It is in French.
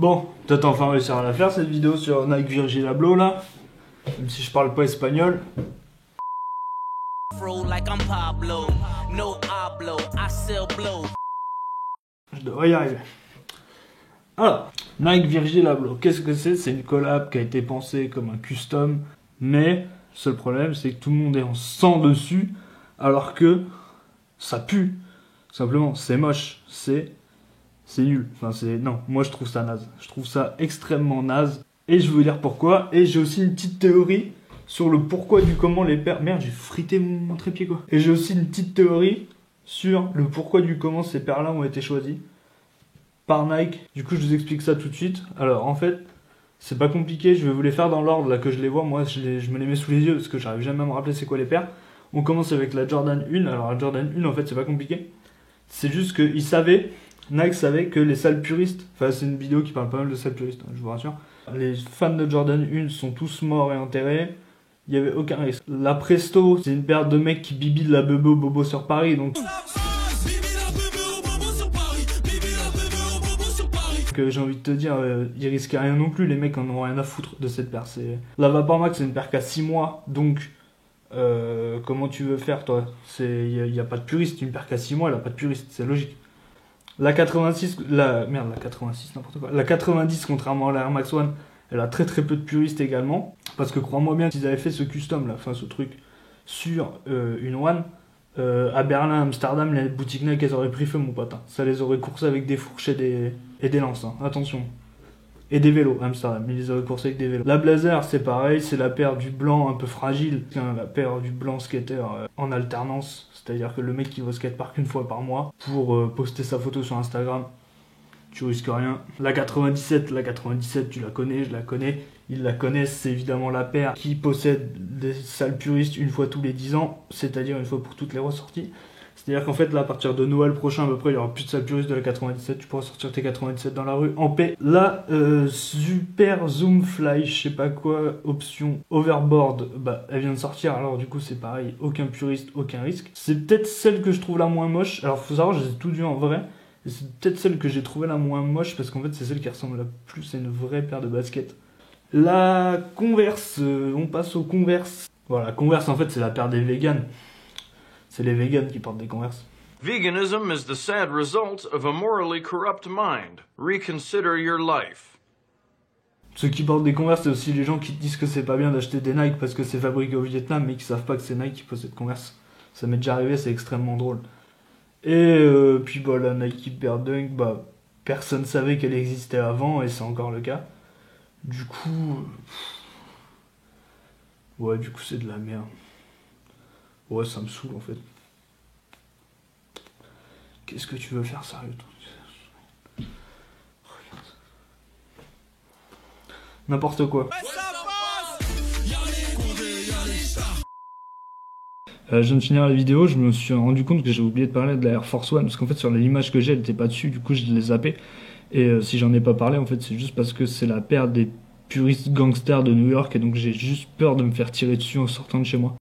Bon, peut-être enfin réussir à la faire cette vidéo sur Nike Virgil Abloh là. Même si je parle pas espagnol. Je devrais y arriver. Alors, Nike Virgil Abloh, qu'est-ce que c'est? C'est une collab qui a été pensée comme un custom, mais seul problème c'est que tout le monde est en sang dessus, alors que ça pue. Simplement, c'est moche, c'est nul. Enfin, non, moi je trouve ça naze. Je trouve ça extrêmement naze. Et je vais vous dire pourquoi. Et j'ai aussi une petite théorie sur le pourquoi du comment les paires... Merde, j'ai frité mon trépied quoi. Et j'ai aussi une petite théorie sur le pourquoi du comment ces paires-là ont été choisies par Nike. Du coup, je vous explique ça tout de suite. Alors, en fait, c'est pas compliqué. Je vais vous les faire dans l'ordre là que je les vois. Moi, je me les mets sous les yeux parce que j'arrive jamais à me rappeler c'est quoi les paires. On commence avec la Jordan 1. Alors, la Jordan 1, en fait, c'est pas compliqué. C'est juste que Nike savait que les sales puristes, enfin c'est une vidéo qui parle pas mal de sales puristes, hein, je vous rassure. Les fans de Jordan 1 sont tous morts et enterrés, il n'y avait aucun risque. La Presto, c'est une paire de mecs qui bibillent la bebe au bobo sur Paris, donc... j'ai envie de te dire, ils risquaient rien non plus, les mecs en ont rien à foutre de cette paire. La Vapor Max, c'est une paire qui a 6 mois, donc... comment tu veux faire toi? Il n'y a pas de puriste, une paire qui a 6 mois, elle a pas de puriste, c'est logique. La 86, la 86, n'importe quoi. La 90, contrairement à la Air Max One, elle a très très peu de puristes également. Parce que crois-moi bien, s'ils avaient fait ce custom là, enfin ce truc, sur une One, à Berlin, Amsterdam, les boutiques Nike, elles auraient pris feu mon pote. Hein. Ça les aurait coursés avec des fourches et des lances, hein. Attention. Et des vélos, Amsterdam, ils les auraient coursés avec des vélos. La Blazer, c'est pareil, c'est la paire du blanc un peu fragile. C'est la paire du blanc skater en alternance. C'est-à-dire que le mec qui va au skatepark une fois par mois pour poster sa photo sur Instagram, tu risques rien. La 97, tu la connais, je la connais. Ils la connaissent, c'est évidemment la paire qui possède des sales puristes une fois tous les 10 ans, c'est-à-dire une fois pour toutes les ressorties. C'est-à-dire qu'en fait, là, à partir de Noël prochain, à peu près, il n'y aura plus de sales puristes de la 97. Tu pourras sortir tes 97 dans la rue en paix. La Super Zoom Fly, je sais pas quoi, option overboard, bah, elle vient de sortir. Alors, du coup, c'est pareil, aucun puriste, aucun risque. C'est peut-être celle que je trouve la moins moche. Alors, faut savoir, je les ai toutes vues en vrai. Et c'est peut-être celle que j'ai trouvée la moins moche parce qu'en fait, c'est celle qui ressemble la plus à une vraie paire de baskets. La Converse, on passe aux Converse. Voilà, Converse, en fait, c'est la paire des vegans. C'est les vegans qui portent des Converse. Veganism is the sad result of a morally corrupt mind. Reconsider your life. Ceux qui portent des Converse, c'est aussi les gens qui te disent que c'est pas bien d'acheter des Nike parce que c'est fabriqué au Vietnam, mais qui savent pas que c'est Nike qui possède Converse. Ça m'est déjà arrivé, c'est extrêmement drôle. Et puis bah, la Nike Bear Dunk, bah, personne savait qu'elle existait avant, et c'est encore le cas. Du coup... ouais, du coup c'est de la merde. Ouais, ça me saoule en fait. Qu'est-ce que tu veux faire sérieux? Regarde. N'importe quoi. Je viens de finir la vidéo, je me suis rendu compte que j'ai oublié de parler de la Air Force One, parce qu'en fait sur l'image que j'ai, elle était pas dessus, du coup je l'ai zappé. Et si j'en ai pas parlé, en fait c'est juste parce que c'est la paire des puristes gangsters de New York, et donc j'ai juste peur de me faire tirer dessus en sortant de chez moi.